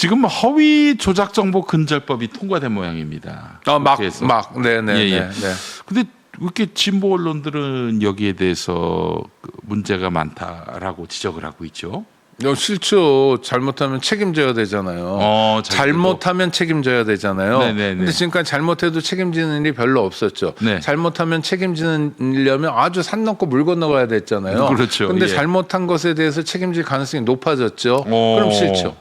지금 허위 조작 정보 근절법이 통과된 모양입니다. 국회에서. 네네. 예, 예. 네. 근데 왜 이렇게 진보 언론들은 여기에 대해서 문제가 많다라고 지적을 하고 있죠. 싫죠. 잘못하면 책임져야 되잖아요. 잘못하면 책임져야 되잖아요. 네네네. 근데 지금까지 잘못해도 책임지는 일이 별로 없었죠. 네. 잘못하면 책임지려면 아주 산 넘고 물 건너가야 됐잖아요. 그렇죠. 근데 예. 잘못한 것에 대해서 책임질 가능성이 높아졌죠. 그럼 싫죠.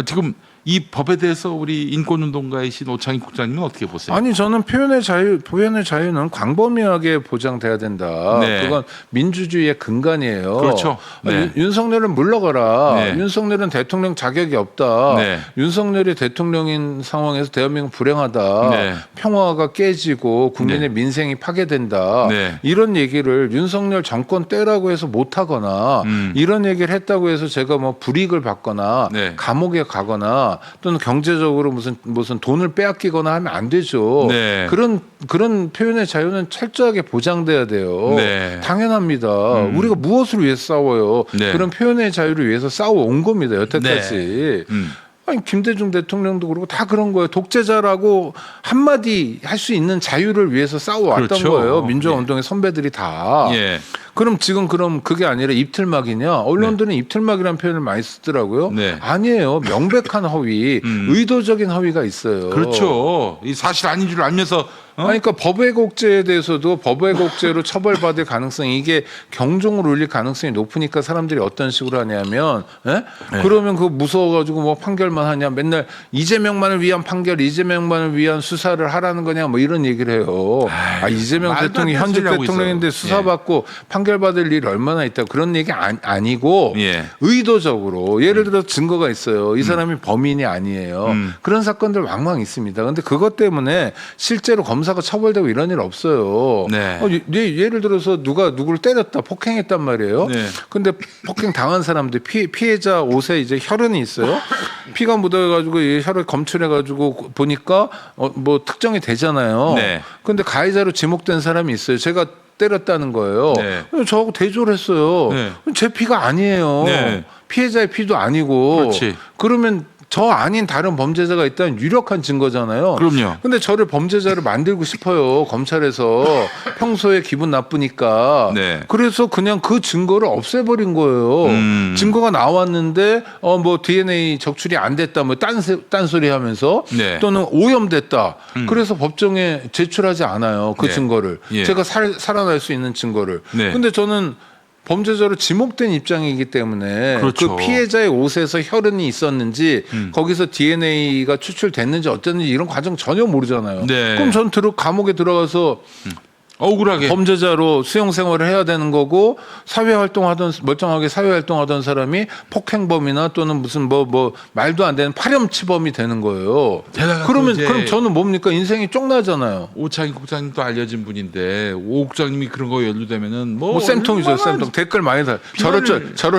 지금 이 법에 대해서 우리 인권운동가이신 오창익 국장님은 어떻게 보세요? 아니 저는 표현의 자유는 광범위하게 보장돼야 된다. 네. 그건 민주주의의 근간이에요. 그렇죠. 네. 윤석열은 물러가라. 네. 윤석열은 대통령 자격이 없다. 네. 윤석열이 대통령인 상황에서 대한민국 불행하다. 네. 평화가 깨지고 국민의 민생이 파괴된다. 네. 이런 얘기를 윤석열 정권 때라고 해서 못하거나 이런 얘기를 했다고 해서 제가 뭐 불이익을 받거나 네. 감옥에 가거나 또는 경제적으로 무슨 돈을 빼앗기거나 하면 안 되죠. 네. 그런 표현의 자유는 철저하게 보장돼야 돼요. 네. 당연합니다. 우리가 무엇을 위해서 싸워요? 네. 그런 표현의 자유를 위해서 싸워온 겁니다. 여태까지. 아니 김대중 대통령도 그러고 다 그런 거예요. 독재자라고 한마디 할 수 있는 자유를 위해서 싸워왔던 그렇죠. 거예요. 민주화 운동의 선배들이 다. 예. 그럼 그게 아니라 입틀막이냐? 언론들은 입틀막이라는 표현을 많이 쓰더라고요. 네. 아니에요. 명백한 허위, 의도적인 허위가 있어요. 그렇죠. 이 사실 아닌 줄 알면서 그러니까 법외국제에 대해서도 법외국제로 처벌받을 가능성이 이게 경종을 울릴 가능성이 높으니까 사람들이 어떤 식으로 하냐면 예? 네. 그러면 그거 무서워가지고 뭐 판결만 하냐 맨날 이재명만을 위한 판결 이재명만을 위한 수사를 하라는 거냐 뭐 이런 얘기를 해요. 이재명 말도 안 대통령이 되는 현직 소리 하고 대통령인데 있어요. 수사받고 판결받을 일이 얼마나 있다 그런 얘기 아니고 예. 의도적으로 예를 들어 증거가 있어요. 이 사람이 범인이 아니에요. 그런 사건들 왕왕 있습니다. 그런데 그것 때문에 실제로 검사가 처벌되고 이런 일 없어요. 네. 예를 들어서 누가 누구를 때렸다, 폭행했단 말이에요. 네. 근데 폭행 당한 사람들 피해자 옷에 이제 혈흔이 있어요. 피가 묻어가지고 이 혈을 검출해가지고 보니까 뭐 특정이 되잖아요. 네. 근데 가해자로 지목된 사람이 있어요. 제가 때렸다는 거예요. 네. 저하고 대조를 했어요. 네. 제 피가 아니에요. 네. 피해자의 피도 아니고. 그렇지. 그러면 저 아닌 다른 범죄자가 있다는 유력한 증거잖아요. 그럼요. 근데 저를 범죄자를 만들고 싶어요. 검찰에서 평소에 기분 나쁘니까. 네. 그래서 그냥 그 증거를 없애버린 거예요. 증거가 나왔는데 뭐 DNA 적출이 안 됐다, 뭐 딴소리 하면서 네. 또는 오염됐다. 그래서 법정에 제출하지 않아요. 그 네. 증거를. 예. 제가 살아날 수 있는 증거를. 네. 근데 저는 범죄자로 지목된 입장이기 때문에 그렇죠. 그 피해자의 옷에서 혈흔이 있었는지 거기서 DNA가 추출됐는지 어땠는지 이런 과정 전혀 모르잖아요. 네. 그럼 전 감옥에 들어가서 억울하게 범죄자로 수용 생활을 해야 되는 거고 멀쩡하게 사회활동하던 사람이 폭행범이나 또는 무슨 뭐 말도 안 되는 파렴치범이 되는 거예요. 그럼 저는 뭡니까? 인생이 쪽나잖아요. 오창익 국장님도 알려진 분인데 오 국장님이 그런 거 연루되면은 뭐 쌤통이죠, 얼마나 쌤통. 댓글 많이 다. 저럴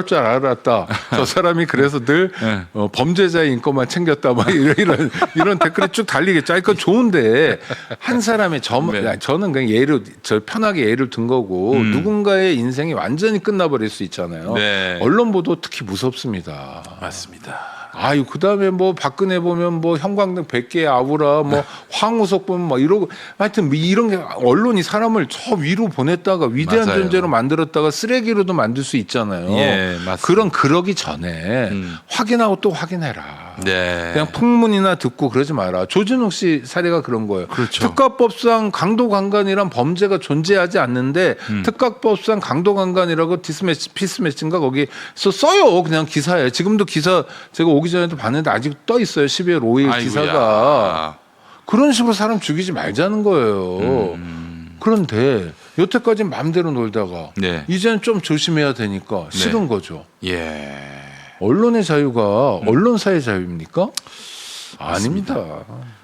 줄 알았다. 저 사람이 그래서 늘 네. 범죄자의 인권만 챙겼다. 막 이런 댓글이 쭉 달리겠죠. 아니, 그건 좋은데 한 사람의 네. 저는 그냥 편하게 예를 든 거고 누군가의 인생이 완전히 끝나버릴 수 있잖아요. 네. 언론 보도 특히 무섭습니다. 맞습니다. 아유, 그 다음에 뭐 박근혜 보면 뭐 형광등 100개 아우라 뭐 황우석 보면 막 이러고 하여튼 이런 게 언론이 사람을 저 위로 보냈다가 위대한 맞아요. 존재로 만들었다가 쓰레기로도 만들 수 있잖아요. 예, 맞습니다. 그러기 전에 확인하고 또 확인해라. 네. 그냥 풍문이나 듣고 그러지 마라. 조진욱 씨 사례가 그런 거예요. 그렇죠. 특가법상 강도강간이란 범죄가 존재하지 않는데 특가법상 강도강간이라고 피스매치인가 거기서 써요. 그냥 기사에. 지금도 기사 제가 오기 전에도 봤는데 아직 떠 있어요. 12월 5일 아이고야. 기사가. 그런 식으로 사람 죽이지 말자는 거예요. 그런데 여태까지 마음대로 놀다가 네. 이제는 좀 조심해야 되니까 싫은 거죠. 예. 언론의 자유가 언론사의 자유입니까? 아닙니다.